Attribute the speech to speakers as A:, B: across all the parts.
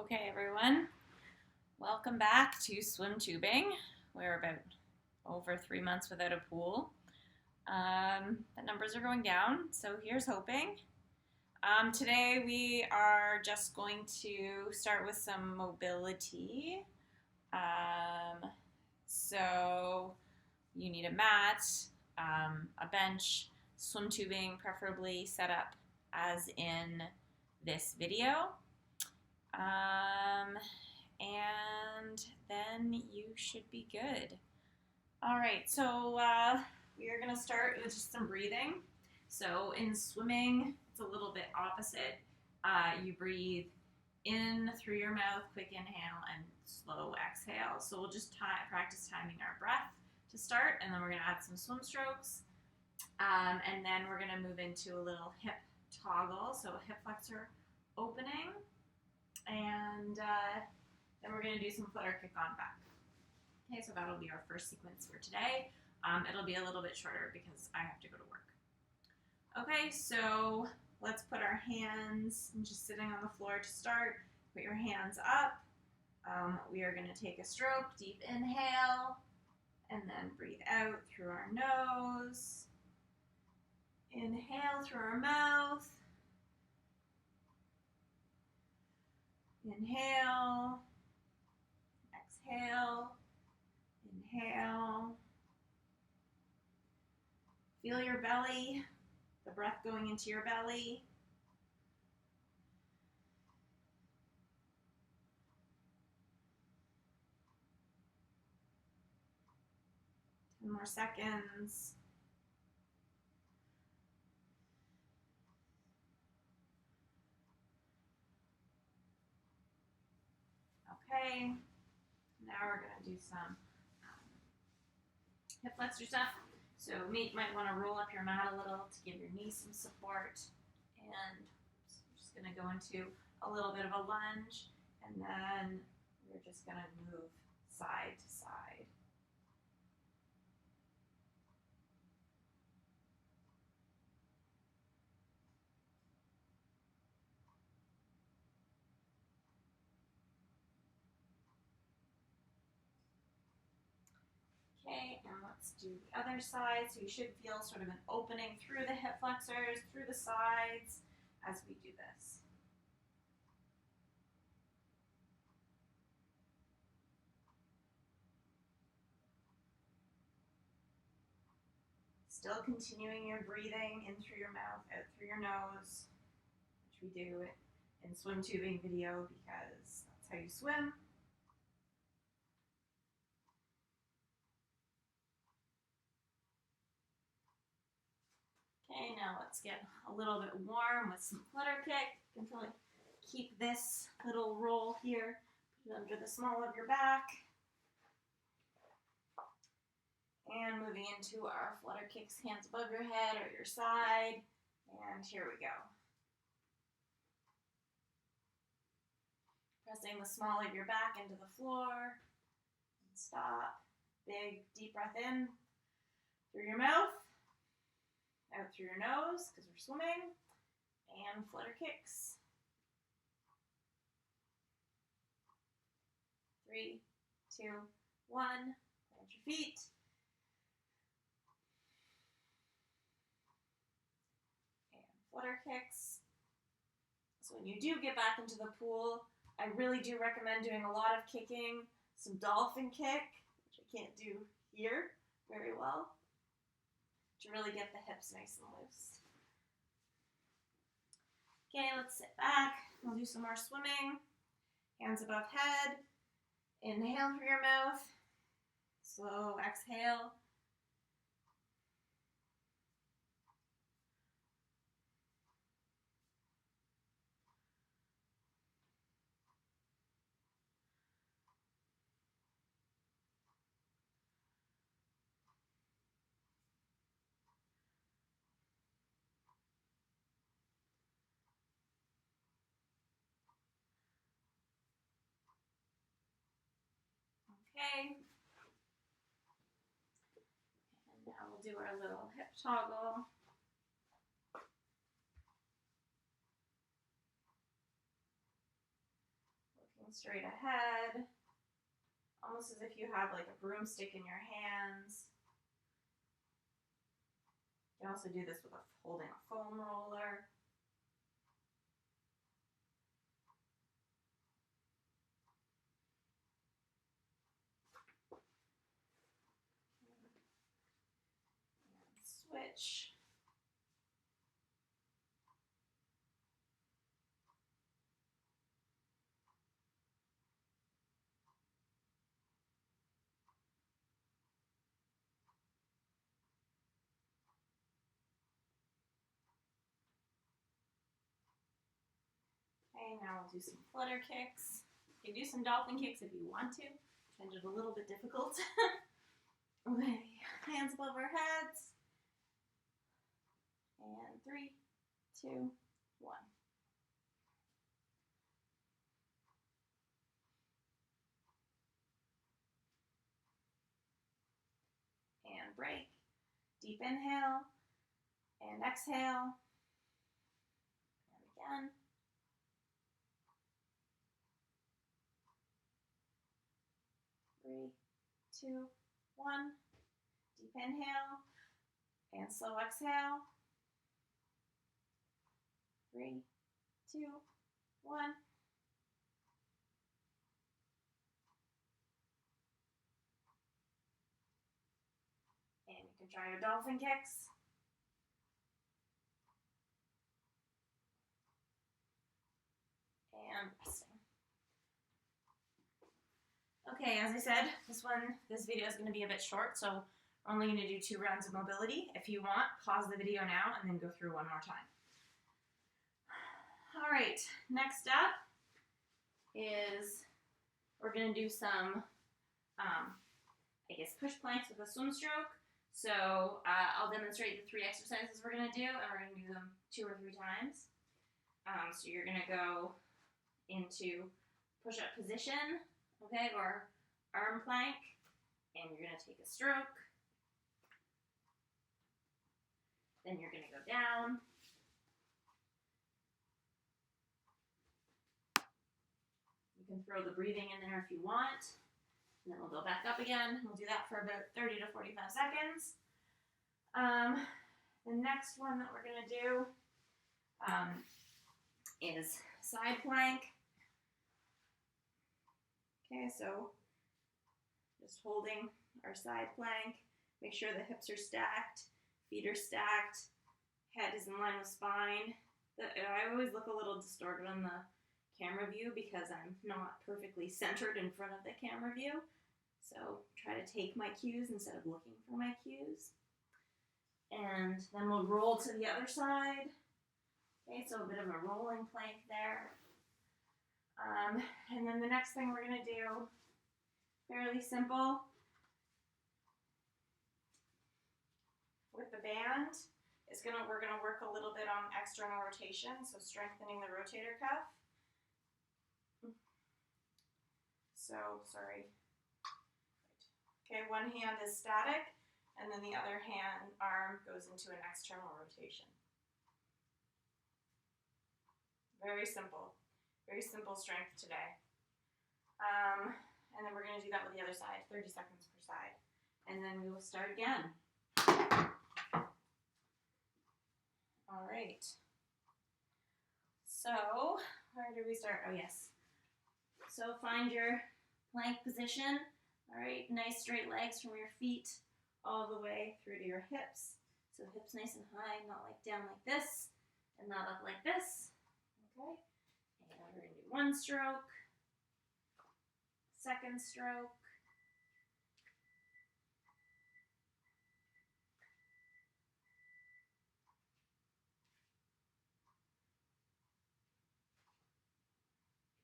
A: Okay, everyone, welcome back to swim tubing. We're about over 3 months without a pool. The numbers are going down, so here's hoping. Today we are just going to start with some mobility. So you need a mat, a bench, swim tubing preferably set up as in this video. And then you should be good. All right, so we are going to start with just some breathing. So in swimming, it's a little bit opposite. You breathe in through your mouth, quick inhale, and slow exhale. So we'll just practice timing our breath to start, and then we're going to add some swim strokes. And then we're going to move into a little hip toggle, so a hip flexor opening. And then we're going to do some flutter kick on back. Okay, so that'll be our first sequence for today. It'll be a little bit shorter because I have to go to work. Okay, so let's put our hands just sitting on the floor to start. Put your hands up. We are going to take a stroke, deep inhale, and then breathe out through our nose. Inhale through our mouth. Inhale, exhale, inhale. Feel your belly, the breath going into your belly. Ten more seconds. Okay, now we're going to do some hip flexor stuff. So you might want to roll up your mat a little to give your knees some support. And I'm just going to go into a little bit of a lunge, and then we're just going to move side to side. Okay, and let's do the other side. So you should feel sort of an opening through the hip flexors, through the sides as we do this. Still continuing your breathing in through your mouth, out through your nose, which we do in swim tubing video because that's how you swim. Okay, now let's get a little bit warm with some flutter kick. You can probably keep this little roll here, put it under the small of your back. And moving into our flutter kicks, hands above your head or your side. And here we go. Pressing the small of your back into the floor. And stop. Big, deep breath in through your mouth. Out through your nose, because we're swimming, and flutter kicks. 3, 2, 1, plant your feet. And flutter kicks. So when you do get back into the pool, I really do recommend doing a lot of kicking, some dolphin kick, which I can't do here very well, to really get the hips nice and loose. Okay, let's sit back. We'll do some more swimming. Hands above head. Inhale through your mouth. Slow exhale. Okay. And now we'll do our little hip toggle. Looking straight ahead, almost as if you have like a broomstick in your hands. You can also do this with holding a foam roller. And switch. Okay, now we'll do some flutter kicks. You can do some dolphin kicks if you want to. I find it a little bit difficult. Okay, hands above our heads. And 3, 2, 1. And break. Deep inhale. And exhale. And again. Three, 2, 1. Deep inhale. And slow exhale. 3, 2, 1. And you can try your dolphin kicks. And resting. Okay, as I said, this video is going to be a bit short, so we're only going to do 2 rounds of mobility. If you want, pause the video now and then go through one more time. All right, next up is we're going to do some, push planks with a swim stroke. So I'll demonstrate the 3 exercises we're going to do, and we're going to do them 2 or 3 times. So you're going to go into push-up position, okay, or arm plank, and you're going to take a stroke. Then you're going to go down. You can throw the breathing in there if you want. And then we'll go back up again. We'll do that for about 30 to 45 seconds. The next one that we're going to do is side plank. Okay, so just holding our side plank. Make sure the hips are stacked, feet are stacked, head is in line with spine. I always look a little distorted on the camera view because I'm not perfectly centered in front of the camera view. So try to take my cues instead of looking for my cues. And then we'll roll to the other side. Okay, so a bit of a rolling plank there. And then the next thing we're going to do, fairly simple. With the band, we're going to work a little bit on external rotation, so strengthening the rotator cuff. So, sorry. Okay, one hand is static, and then the other arm goes into an external rotation. Very simple strength today. And then we're going to do that with the other side, 30 seconds per side. And then we will start again. All right. So, where did we start? Oh, yes. So find your plank position. All right, nice straight legs from your feet all the way through to your hips. So hips nice and high, not like down like this, and not up like this. Okay. And we're going to do 1 stroke, 2nd stroke,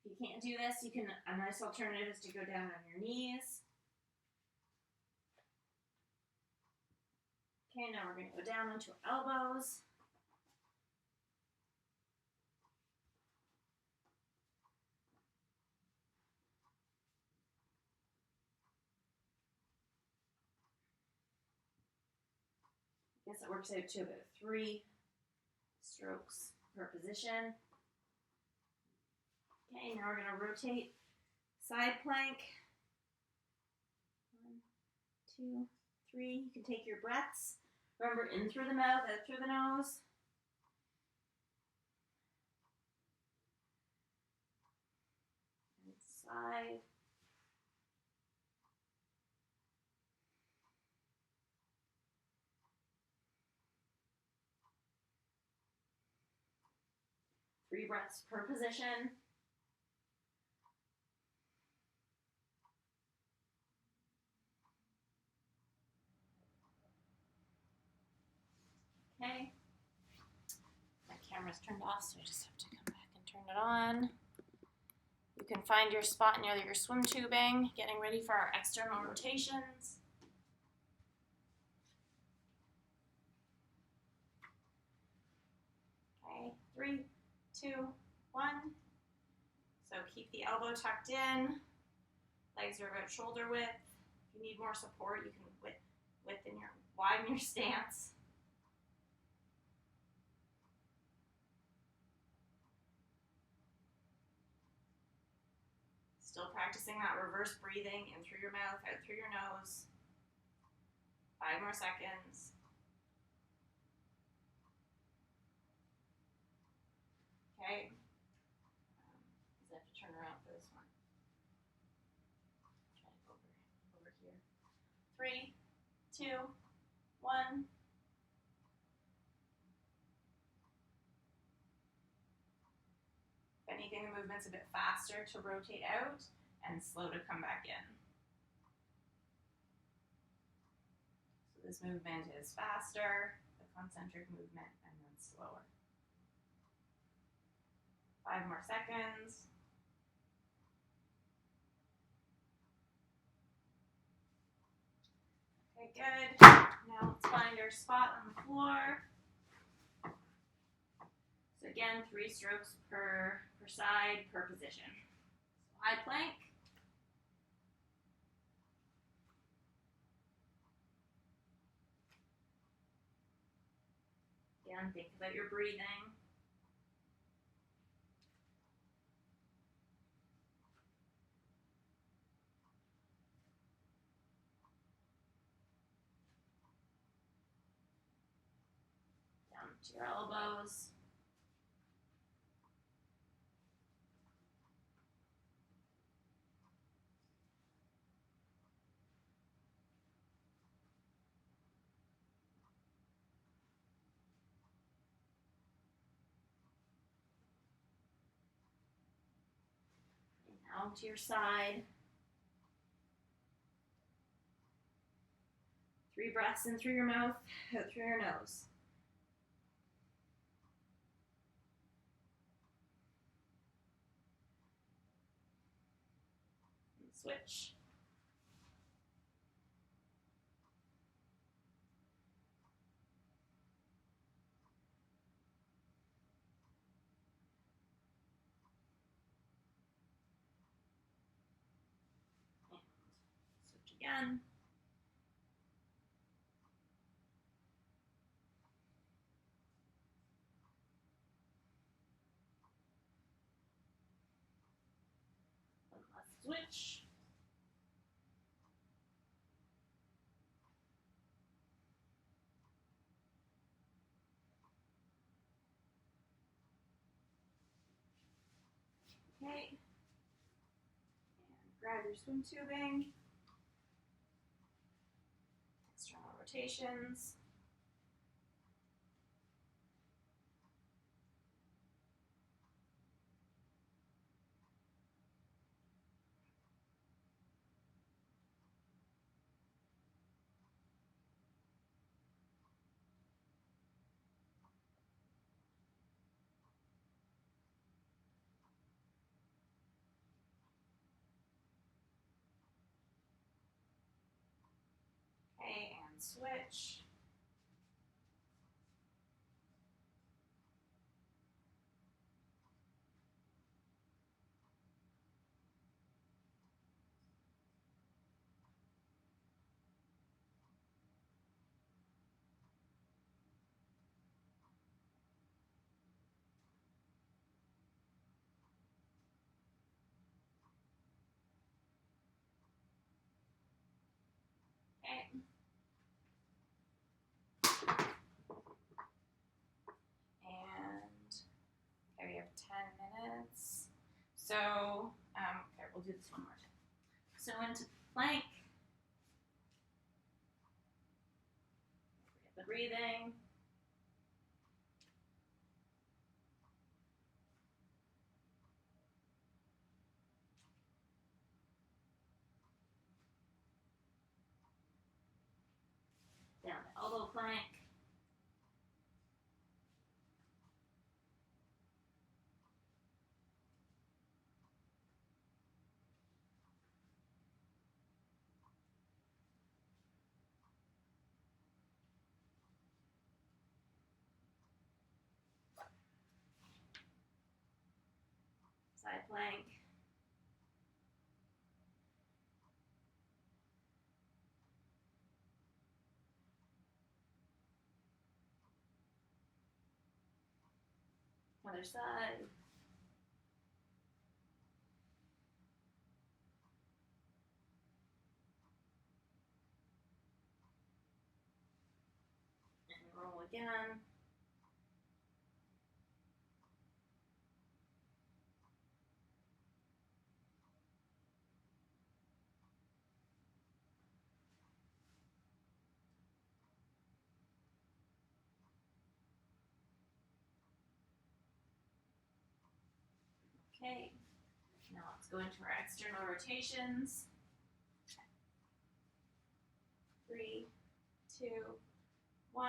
A: if you can't do this, a nice alternative is to go down on your knees. Okay, now we're going to go down onto our elbows. I guess it works out to about 3 strokes per position. Okay, now we're going to rotate Side plank. 1, 2, 3. You can take your breaths. Remember, in through the mouth, out through the nose. And side. Three breaths per position. Okay. My camera's turned off, so I just have to come back and turn it on. You can find your spot near your swim tubing, getting ready for our external rotations. Okay, 3, 2, 1. So keep the elbow tucked in. Legs are about shoulder width. If you need more support, you can widen your stance. Still practicing that reverse breathing in through your mouth, out through your nose. 5 more seconds. Okay. I have to turn around for this one. Try to go over here. 3, 2, 1. If anything, the movement's a bit faster to rotate out and slow to come back in. So this movement is faster, the concentric movement, and then slower. 5 more seconds. Okay, good. Now let's find our spot on the floor. So again, 3 strokes per side, per position. So high plank. Again, think about your breathing. Down to your elbows. Now to your side. 3 breaths in through your mouth, out through your nose. And switch. And switch again. One last switch. Okay. And grab your swim tubing. External rotations. Okay, and switch. Okay. And okay, we have 10 minutes. So, okay, we'll do this one more time. So into plank. Forget the breathing. Down to elbow plank. Side plank. Other side. And roll again. Okay, now let's go into our external rotations. 3, 2, 1.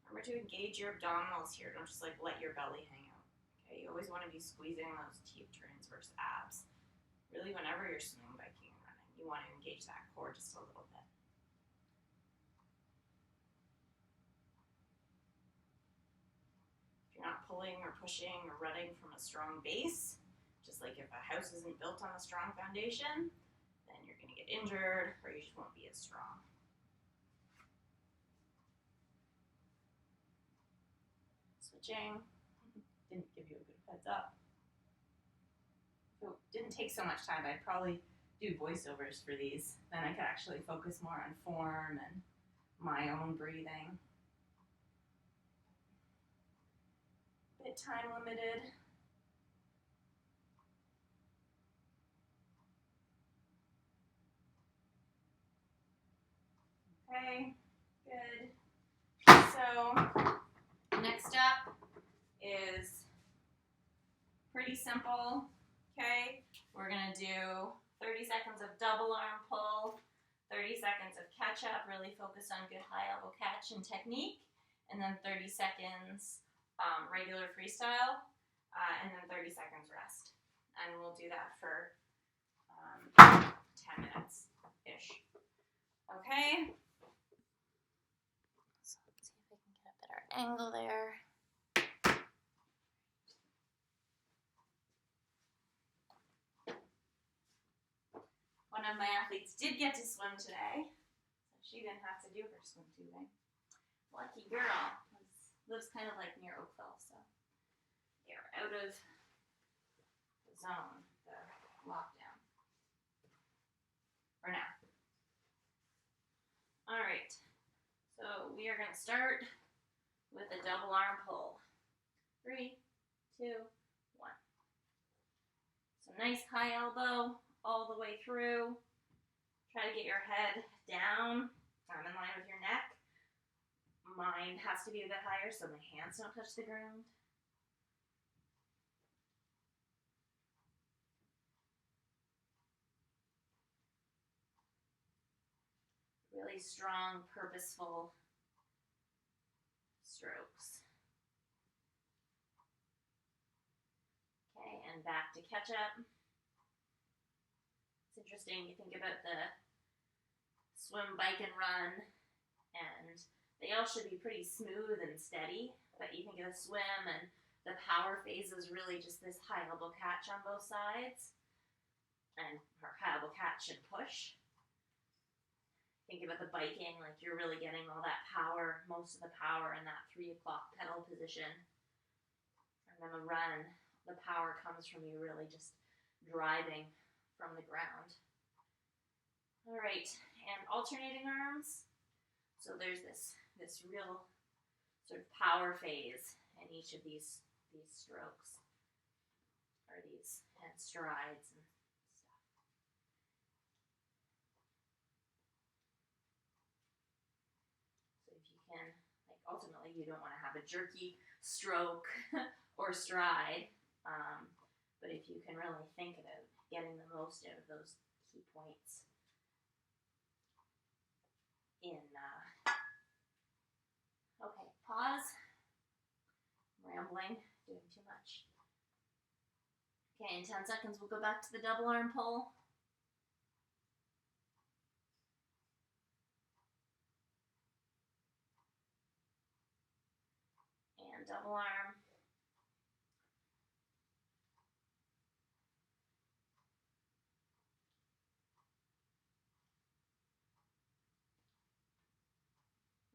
A: Remember to engage your abdominals here. Don't just like let your belly hang out. Okay, you always want to be squeezing those deep transverse abs. Really, whenever you're swimming, biking, and running, you want to engage that core just a little bit. If you're not pulling or pushing or running from a strong base, just like if a house isn't built on a strong foundation, then you're going to get injured or you just won't be as strong. Switching. Didn't give you a good heads up. If it didn't take so much time, I'd probably do voiceovers for these. Then I could actually focus more on form and my own breathing. A bit time limited. Okay, good. So next up is pretty simple, okay? We're gonna do 30 seconds of double arm pull, 30 seconds of catch up, really focus on good high elbow catch and technique, and then 30 seconds regular freestyle, and then 30 seconds rest. And we'll do that for 10 minutes-ish. Okay? So let's see if we can get a better angle there. One of my athletes did get to swim today, so she didn't have to do her swim tubing. Lucky girl. Lives kind of like near Oakville, so they're out of the zone, the lockdown, for now. All right, so we are going to start with a double arm pull. 3, 2, 1. So nice high elbow all the way through. Try to get your head down, in line with your neck. Mine has to be a bit higher so my hands don't touch the ground. Really strong, purposeful strokes. Okay, and back to catch up. It's interesting, you think about the swim, bike, and run, and they all should be pretty smooth and steady, but you think of the swim and the power phase is really just this high elbow catch on both sides, and high elbow catch and push. Think about the biking, like you're really getting all that power, most of the power in that 3 o'clock pedal position. And then the run, the power comes from you really just driving from the ground. All right, and alternating arms. So there's this real sort of power phase in each of these strokes, or these and strides and stuff. So if you can, like, ultimately you don't want to have a jerky stroke or stride, but if you can really think about getting the most out of those key points in, okay, pause, I'm rambling, doing too much. Okay, in 10 seconds we'll go back to the double arm pull. And double arm.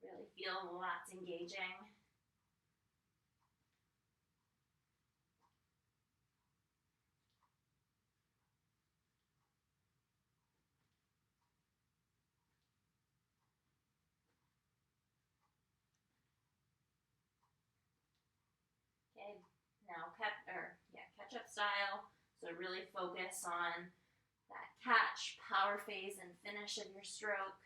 A: Really feel the lats engaging. Okay, now catch up style. So really focus on that catch, power phase, and finish of your stroke.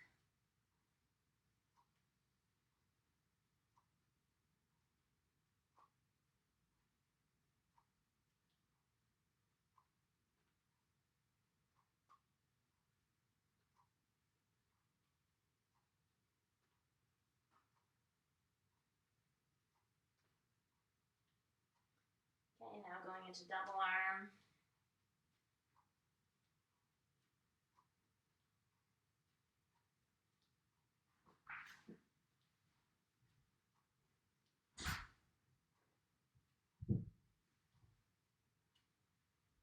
A: Okay, now going into double arm.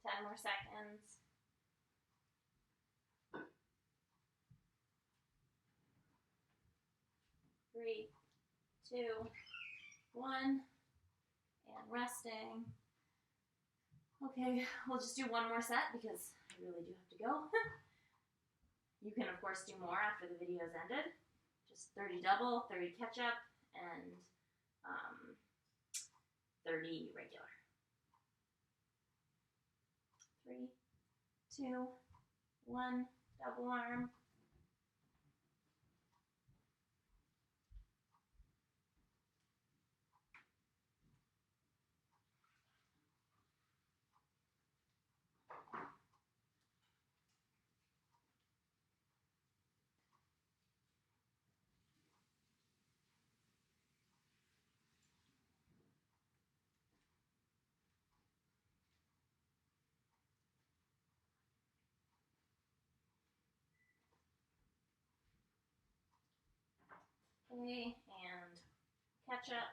A: Ten more seconds. 3, 2, 1, and resting. Okay, we'll just do one more set because I really do have to go. You can, of course, do more after the video is ended. Just 30 double, 30 catch up, and 30 regular. 3, 2, 1, double arm. Okay, and catch up.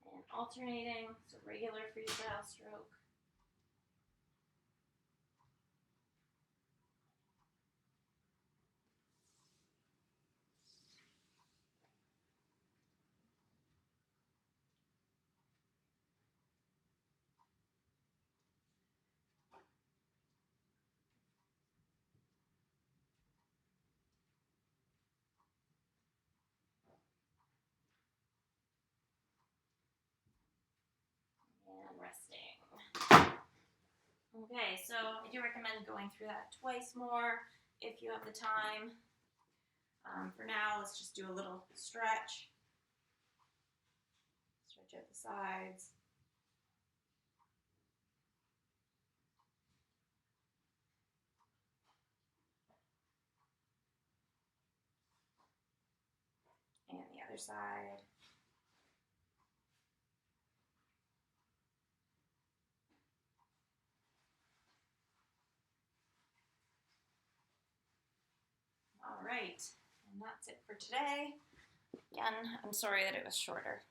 A: And alternating, so regular freestyle stroke. And resting. Okay, so I do recommend going through that twice more if you have the time. For now, let's just do a little stretch. Stretch out the sides. And the other side. right, and that's it for today. Again, I'm sorry that it was shorter.